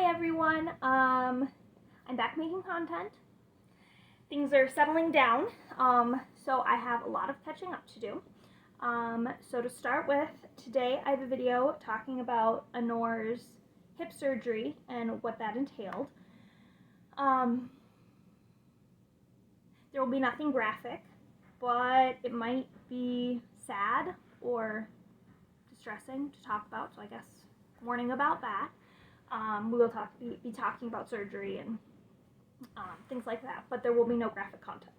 Hi everyone, I'm back making content. Things are settling down, so I have a lot of catching up to do. So to start with, today I have a video talking about Anore's hip surgery and what that entailed. There will be nothing graphic, but it might be sad or distressing to talk about, so I guess warning about that. We will be talking about surgery and things like that, but there will be no graphic content,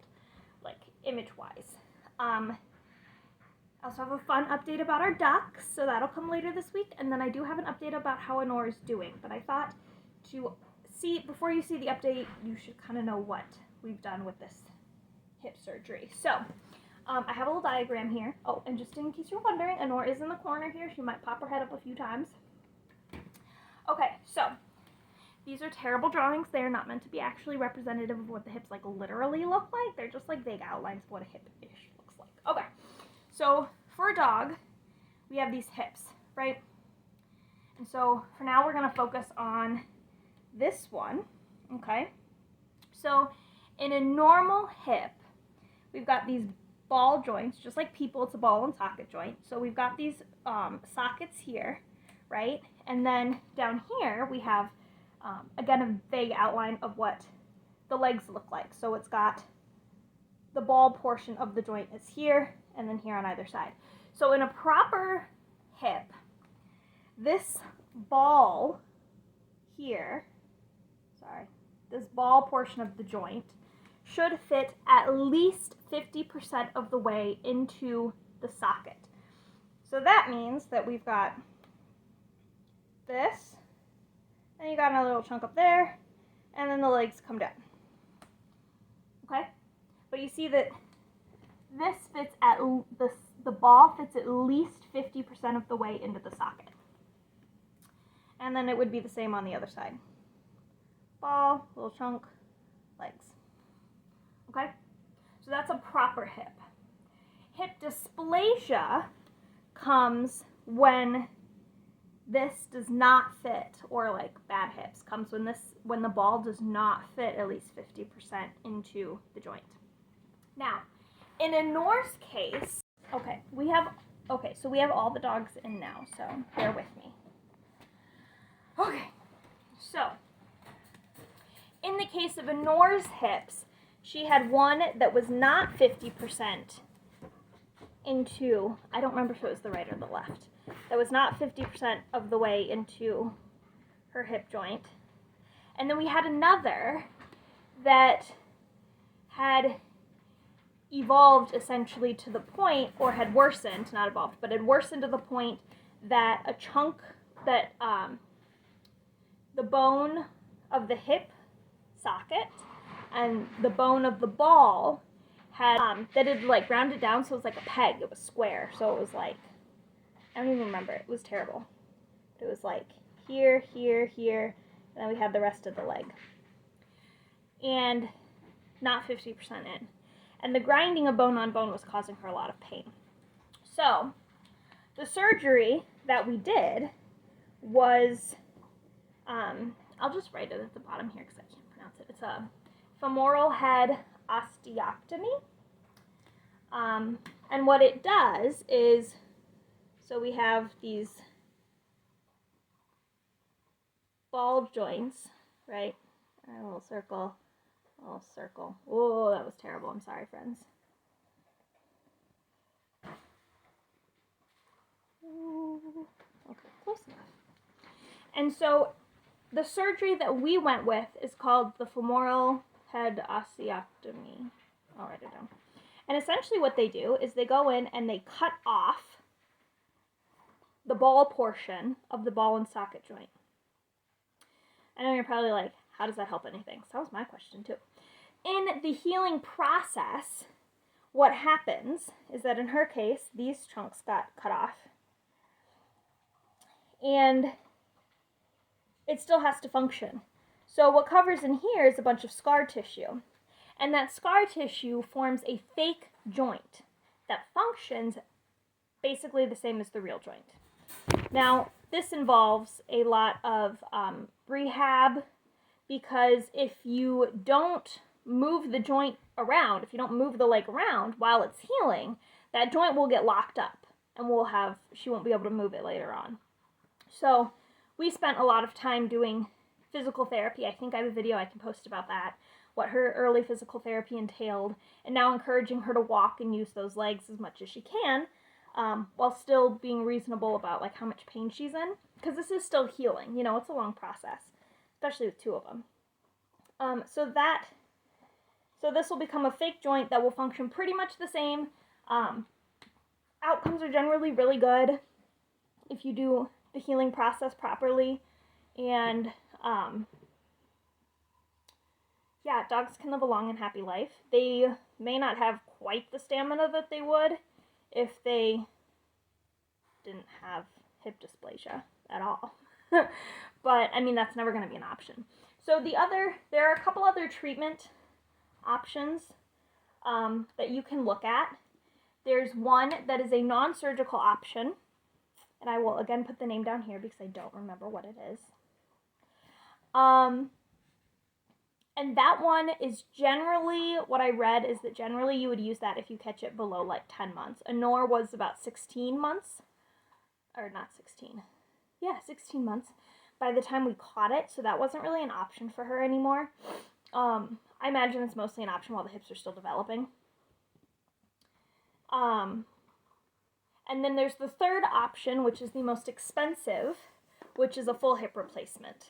like image-wise. I also have a fun update about our ducks, so that'll come later this week, and then I do have an update about how Anore is doing, but I thought to see, before you see the update, you should kind of know what we've done with this hip surgery. So, I have a little diagram here. Oh, and just in case you're wondering, Anore is in the corner here. She might pop her head up a few times. Okay, so these are terrible drawings. They're not meant to be actually representative of what the hips like literally look like. They're just like vague outlines of what a hip-ish looks like. Okay, so for a dog, we have these hips, right? And so for now, we're gonna focus on this one, okay? So in a normal hip, we've got these ball joints, just like people, it's a ball and socket joint. So we've got these sockets here, right? And then down here we have, again, a vague outline of what the legs look like. So it's got the ball portion of the joint is here, and then here on either side. So in a proper hip, this ball here, this ball portion of the joint should fit at least 50% of the way into the socket. So that means that we've got this, and you got another little chunk up there, and then the legs come down. Okay? But you see that this fits at, the ball fits at least 50% of the way into the socket. And then it would be the same on the other side. Ball, little chunk, legs. Okay? So that's a proper hip. Hip dysplasia comes when this does not fit, or like bad hips comes when the ball does not fit at least 50% into the joint. Now, in Anore's case, so we have all the dogs in now, so bear with me. Okay, so in the case of Anore's hips, she had one that was not 50% into, I don't remember if it was the right or the left, that was not 50% of the way into her hip joint. And then we had another that had evolved essentially to the point, or had worsened, not evolved, but had worsened to the point that a chunk that the bone of the hip socket and the bone of the ball had, that had like rounded down, so it was like a peg, it was square, so it was like, I don't even remember, it was terrible. It was like here, here, here, and then we had the rest of the leg. And not 50% in. And the grinding of bone on bone was causing her a lot of pain. So, the surgery that we did was, I'll just write it at the bottom here because I can't pronounce it. It's a femoral head ostectomy. And what it does is, so we have these ball joints, right? A little circle, a little circle. Oh, that was terrible. I'm sorry, friends. Ooh, okay, close enough. And so the surgery that we went with is called the femoral head ostectomy. I'll write it down. And essentially what they do is they go in and they cut off the ball portion of the ball and socket joint. I know you're probably like, how does that help anything? So that was my question too. In the healing process, what happens is that in her case, these chunks got cut off. And it still has to function. So what covers in here is a bunch of scar tissue. And that scar tissue forms a fake joint that functions basically the same as the real joint. Now, this involves a lot of rehab, because if you don't move the joint around, if you don't move the leg around while it's healing, that joint will get locked up and she won't be able to move it later on. So we spent a lot of time doing physical therapy. I think I have a video I can post about that, what her early physical therapy entailed, and now encouraging her to walk and use those legs as much as she can, while still being reasonable about like how much pain she's in, because this is still healing. You know, it's a long process, especially with 2 of them. So this will become a fake joint that will function pretty much the same. Outcomes are generally really good if you do the healing process properly, and yeah, dogs can live a long and happy life. They may not have quite the stamina that they would if they didn't have hip dysplasia at all. But, I mean, that's never going to be an option. So there are a couple other treatment options that you can look at. There's one that is a non-surgical option, and I will again put the name down here because I don't remember what it is. And that one is generally, what I read is that generally you would use that if you catch it below like 10 months. Anore was about 16 months, or not 16, yeah, 16 months by the time we caught it, so that wasn't really an option for her anymore. I imagine it's mostly an option while the hips are still developing. And then there's the third option, which is the most expensive, which is a full hip replacement.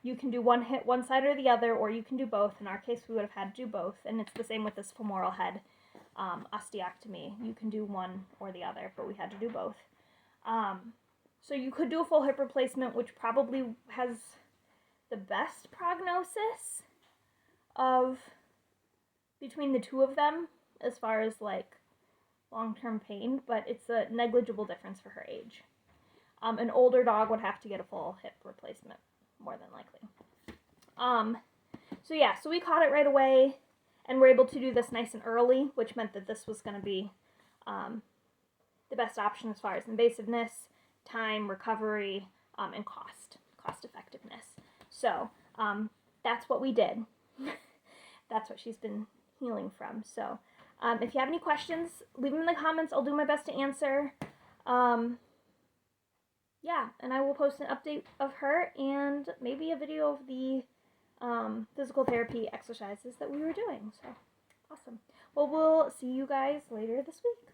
You can do one side or the other, or you can do both. In our case, we would have had to do both, and it's the same with this femoral head ostectomy. You can do one or the other, but we had to do both. So you could do a full hip replacement, which probably has the best prognosis of between the 2 of them as far as like long-term pain, but it's a negligible difference for her age. An older dog would have to get a full hip replacement, more than likely. So yeah, so we caught it right away, and we're able to do this nice and early, which meant that this was going to be the best option as far as invasiveness, time, recovery, and cost effectiveness. So that's what we did. That's what she's been healing from. So if you have any questions, leave them in the comments. I'll do my best to answer. Yeah, and I will post an update of her and maybe a video of the physical therapy exercises that we were doing. So, awesome. Well, we'll see you guys later this week.